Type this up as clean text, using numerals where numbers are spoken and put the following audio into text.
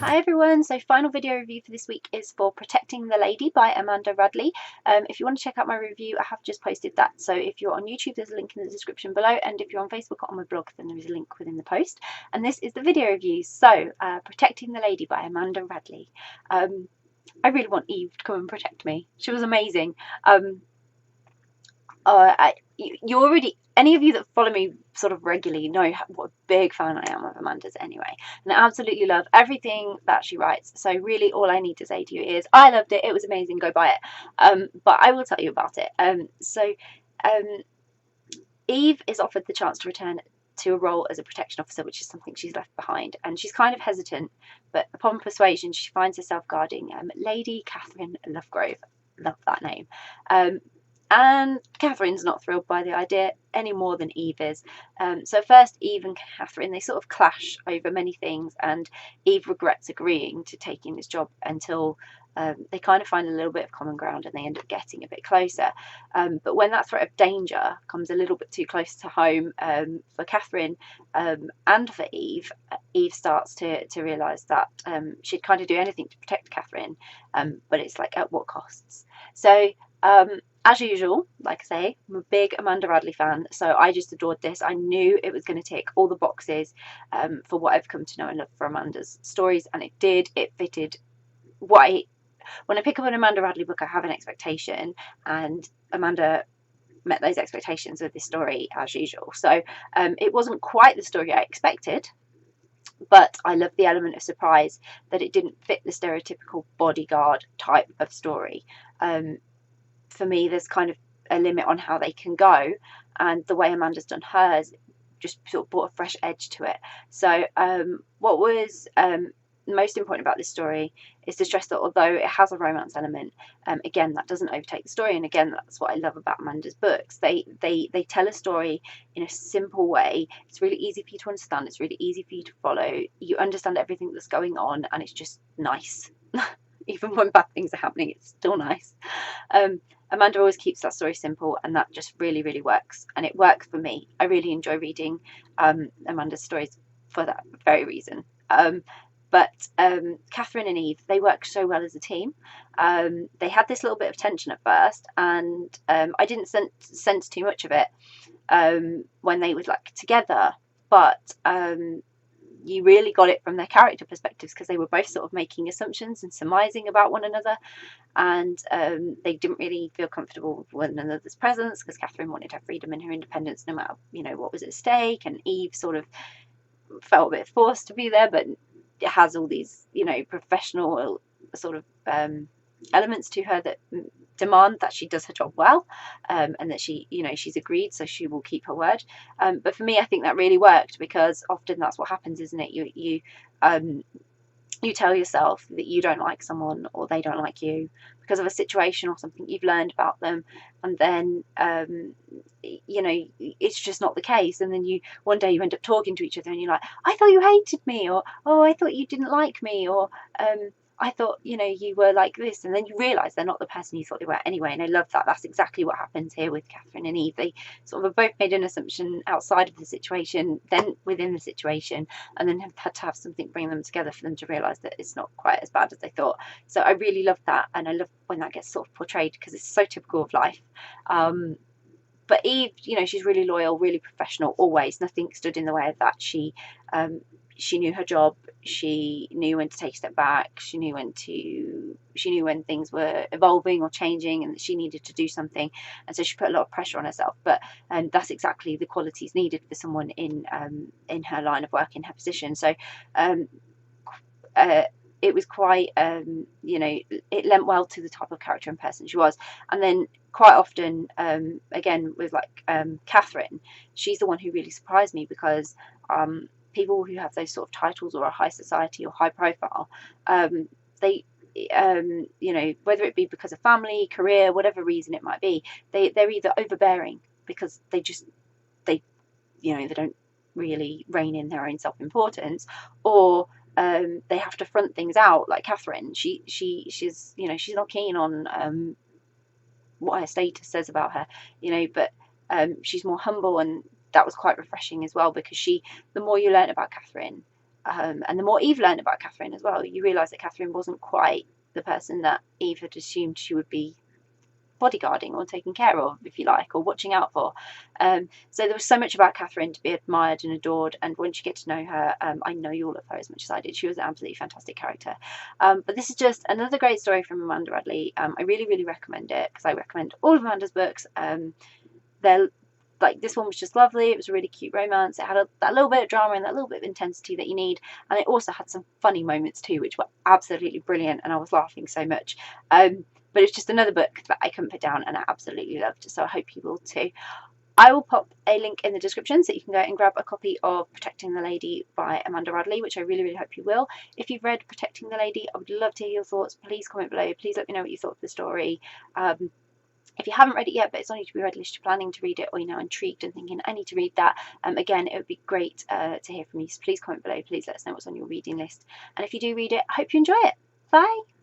Hi everyone, so final video review for this week is for Protecting the Lady by Amanda Radley. If you want to check out my review, I have just posted that. So if you're on YouTube, there's a link in the description below, and if you're on Facebook or on my blog, then there is a link within the post. And this is the video review. So Protecting the Lady by Amanda Radley. I really want Eve to come and protect me. She was amazing. You already, any of you that follow me sort of regularly know what a big fan I am of Amanda's anyway, and I absolutely love everything that she writes. So really all I need to say to you is I loved it, it was amazing, go buy it. But I will tell you about it. Eve is offered the chance to return to a role as a protection officer, which is something she's left behind, and she's kind of hesitant, but upon persuasion she finds herself guarding Lady Catherine Lovegrove. Love that name. And Catherine's not thrilled by the idea any more than Eve is. So first Eve and Catherine, they sort of clash over many things, and Eve regrets agreeing to taking this job until they kind of find a little bit of common ground and they end up getting a bit closer. But when that threat of danger comes a little bit too close to home for Catherine and for Eve, Eve starts to realise that she'd kind of do anything to protect Catherine, but it's like at what costs. So as usual, like I say, I'm a big Amanda Radley fan, so I just adored this. I knew it was going to tick all the boxes for what I've come to know and love for Amanda's stories, and it did. It fitted what when I pick up an Amanda Radley book, I have an expectation, and Amanda met those expectations with this story as usual. So it wasn't quite the story I expected, but I love the element of surprise that it didn't fit the stereotypical bodyguard type of story. For me, there's kind of a limit on how they can go, and the way Amanda's done hers just sort of brought a fresh edge to it. So what was most important about this story is to stress that although it has a romance element, again, that doesn't overtake the story, and again, that's what I love about Amanda's books. They tell a story in a simple way. It's really easy for you to understand, it's really easy for you to follow, you understand everything that's going on, and it's just nice. Even when bad things are happening, it's still nice. Amanda always keeps that story simple, and that just really, really works. And it works for me. I really enjoy reading Amanda's stories for that very reason. But Catherine and Eve, they work so well as a team. They had this little bit of tension at first, and I didn't sense too much of it when they were like together. But you really got it from their character perspectives, because they were both sort of making assumptions and surmising about one another, and they didn't really feel comfortable with one another's presence, because Catherine wanted her freedom and her independence no matter what was at stake, and Eve sort of felt a bit forced to be there, but it has all these professional sort of elements to her that demand that she does her job well, and that she's agreed, so she will keep her word. But for me, I think that really worked, because often that's what happens, isn't it? You tell yourself that you don't like someone, or they don't like you, because of a situation or something you've learned about them, and then it's just not the case, and then one day you end up talking to each other and you're like, I thought you hated me, or oh, I thought you didn't like me, or I thought you were like this, and then you realise they're not the person you thought they were anyway. And I love that. That's exactly what happens here with Catherine and Eve. They sort of have both made an assumption outside of the situation, then within the situation, and then have had to have something bring them together for them to realise that it's not quite as bad as they thought. So I really love that, and I love when that gets sort of portrayed, because it's so typical of life. But Eve, she's really loyal, really professional, always. Nothing stood in the way of that. She knew her job. She knew when to take a step back. She knew when things were evolving or changing, and that she needed to do something. And so she put a lot of pressure on herself. But that's exactly the qualities needed for someone in her line of work, in her position. So it was quite, it lent well to the type of character and person she was. And then quite often, again, with Catherine, she's the one who really surprised me, because people who have those sort of titles, or are high society or high profile, they whether it be because of family, career, whatever reason it might be, they're either overbearing because they don't really rein in their own self-importance, or they have to front things out, like Catherine. She's not keen on what her status says about her, but she's more humble, and that was quite refreshing as well, because the more you learn about Catherine, And the more Eve learned about Catherine as well, you realise that Catherine wasn't quite the person that Eve had assumed she would be bodyguarding or taking care of, if you like, or watching out for. So there was so much about Catherine to be admired and adored, and once you get to know her, I know you all love her as much as I did. She was an absolutely fantastic character. But this is just another great story from Amanda Radley. I really, really recommend it, because I recommend all of Amanda's books. They're like, this one was just lovely. It was a really cute romance. It had that little bit of drama and that little bit of intensity that you need, and it also had some funny moments too, which were absolutely brilliant, and I was laughing so much. But it's just another book that I couldn't put down, and I absolutely loved, so I hope you will too. I will pop a link in the description so you can go and grab a copy of Protecting the Lady by Amanda Radley, which I really, really hope you will. If you've read Protecting the Lady, I would love to hear your thoughts. Please comment below. Please let me know what you thought of the story. If you haven't read it yet, but it's on you to be read list, you're planning to read it, or you're now intrigued and thinking, I need to read that, again, it would be great to hear from you. So please comment below. Please let us know what's on your reading list. And if you do read it, I hope you enjoy it. Bye!